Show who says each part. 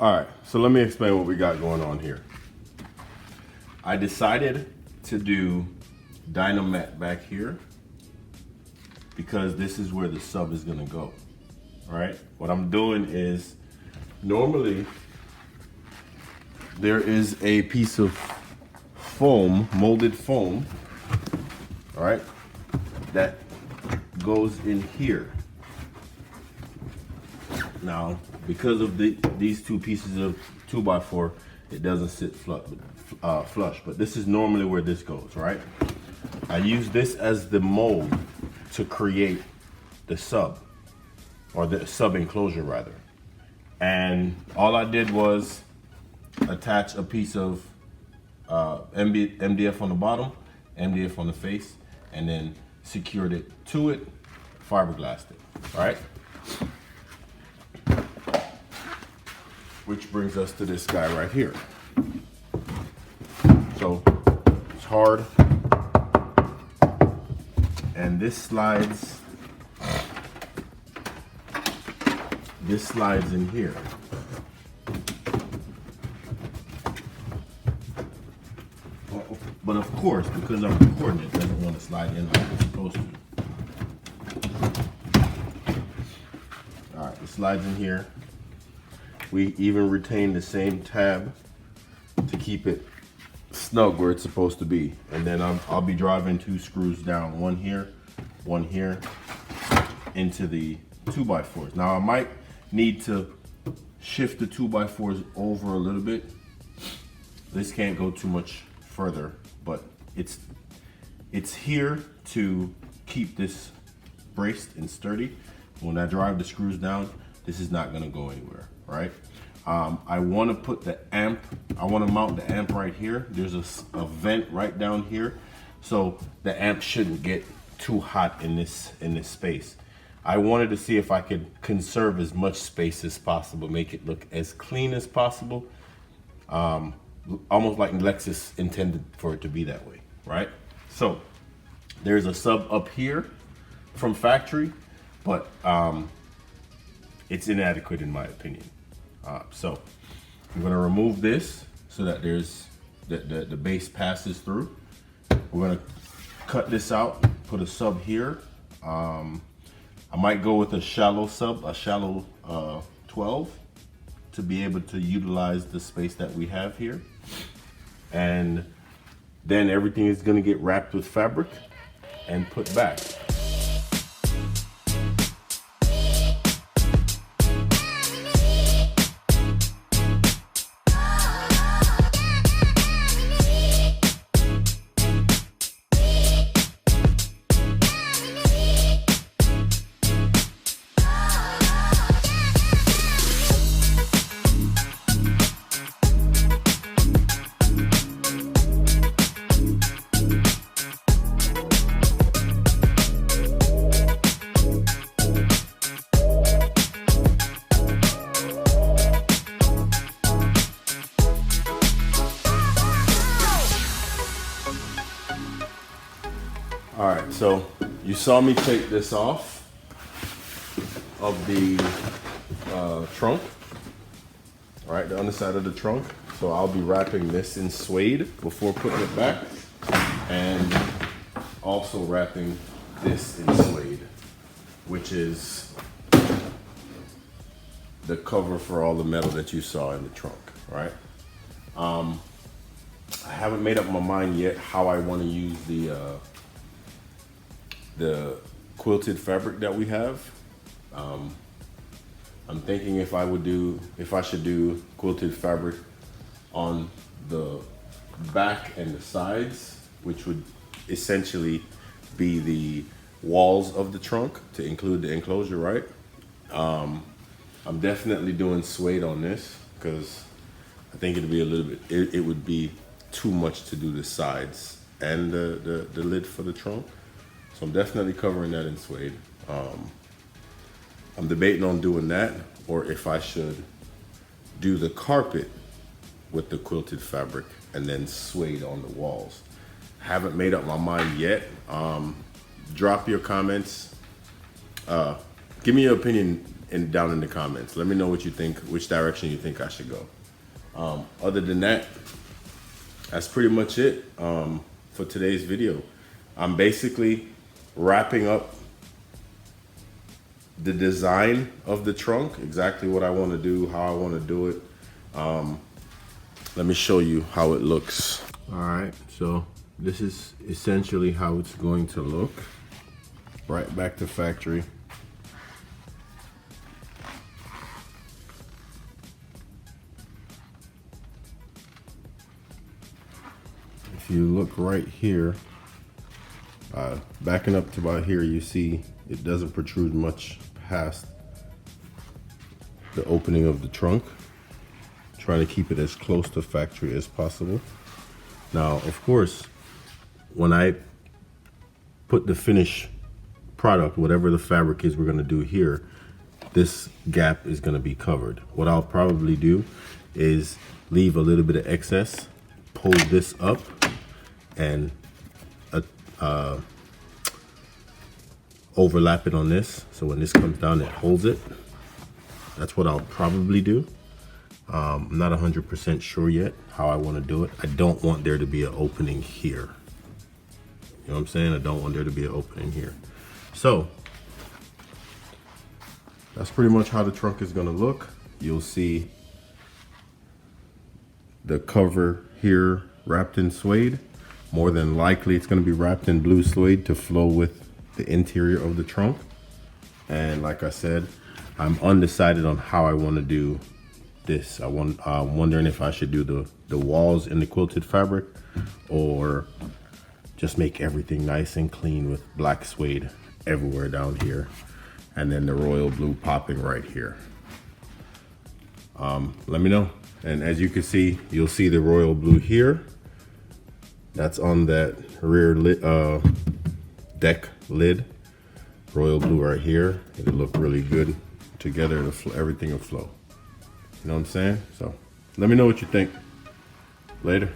Speaker 1: All right, so let me explain what we got going on here. I decided to do Dynamat back here because this is where the sub is gonna go, all right? What I'm doing is, normally there is a piece of foam, molded foam, all right, that goes in here. Now, because of these two pieces of 2x4, it doesn't sit flush, but this is normally where this goes, right? I use this as the mold to create the sub, or the sub enclosure rather. And all I did was attach a piece of MDF on the bottom, MDF on the face, and then secured it to it, fiberglassed it, all right? Which brings us to this guy right here. So it's hard, and this slides in here. But of course, because I'm recording, it doesn't want to slide in like it's supposed to. All right, it slides in here. We even retain the same tab to keep it snug where it's supposed to be. And then I'll be driving 2 screws down, one here, into the 2x4s. Now I might need to shift the 2x4s over a little bit. This can't go too much further, but it's here to keep this braced and sturdy. When I drive the screws down, this is not gonna go anywhere, right? I wanna put the amp, I wanna mount the amp right here. There's a vent right down here, so the amp shouldn't get too hot in this space. I wanted to see if I could conserve as much space as possible, make it look as clean as possible, almost like Lexus intended for it to be that way, right? So there's a sub up here from factory, but it's inadequate in my opinion. So I'm gonna remove this so that there's the base passes through. We're gonna cut this out, put a sub here. I might go with a shallow sub, a shallow 12, to be able to utilize the space that we have here. And then everything is gonna get wrapped with fabric and put back. All right, so you saw me take this off of the trunk, all right, the underside of the trunk. So I'll be wrapping this in suede before putting it back, and also wrapping this in suede, which is the cover for all the metal that you saw in the trunk, right? I haven't made up my mind yet how I want to use the quilted fabric that we have. I'm thinking if I should do quilted fabric on the back and the sides, which would essentially be the walls of the trunk to include the enclosure, right? I'm definitely doing suede on this because I think it'd be a little bit, it would be too much to do the sides and the lid for the trunk. So I'm definitely covering that in suede. I'm debating on doing that, or if I should do the carpet with the quilted fabric and then suede on the walls. Haven't made up my mind yet. Drop your comments. Give me your opinion down in the comments. Let me know what you think, which direction you think I should go. Other than that, that's pretty much it for today's video. I'm basically wrapping up the design of the trunk, exactly what I want to do, how I want to do it. Let me show you how it looks. All right, so this is essentially how it's going to look. Right back to factory. If you look right here, backing up to about here, you see it doesn't protrude much past the opening of the trunk. Trying to keep it as close to factory as possible. Now, of course, when I put the finished product, whatever the fabric is we're gonna do here, this gap is gonna be covered. What I'll probably do is leave a little bit of excess, pull this up, and overlap it on this. So when this comes down, it holds it. That's what I'll probably do. I'm not 100% sure yet how I want to do it. I don't want there to be an opening here. You know what I'm saying? I don't want there to be an opening here. So that's pretty much how the trunk is going to look. You'll see the cover here wrapped in suede. More than likely it's going to be wrapped in blue suede to flow with the interior of the trunk. And like I said, I'm undecided on how I want to do this. I'm wondering if I should do the walls in the quilted fabric or just make everything nice and clean with black suede everywhere down here, and then the royal blue popping right here. Let me know. And as you can see, you'll see the royal blue here. That's on that rear deck lid. Royal blue right here. It'll look really good together. Everything will flow. You know what I'm saying? So let me know what you think. Later.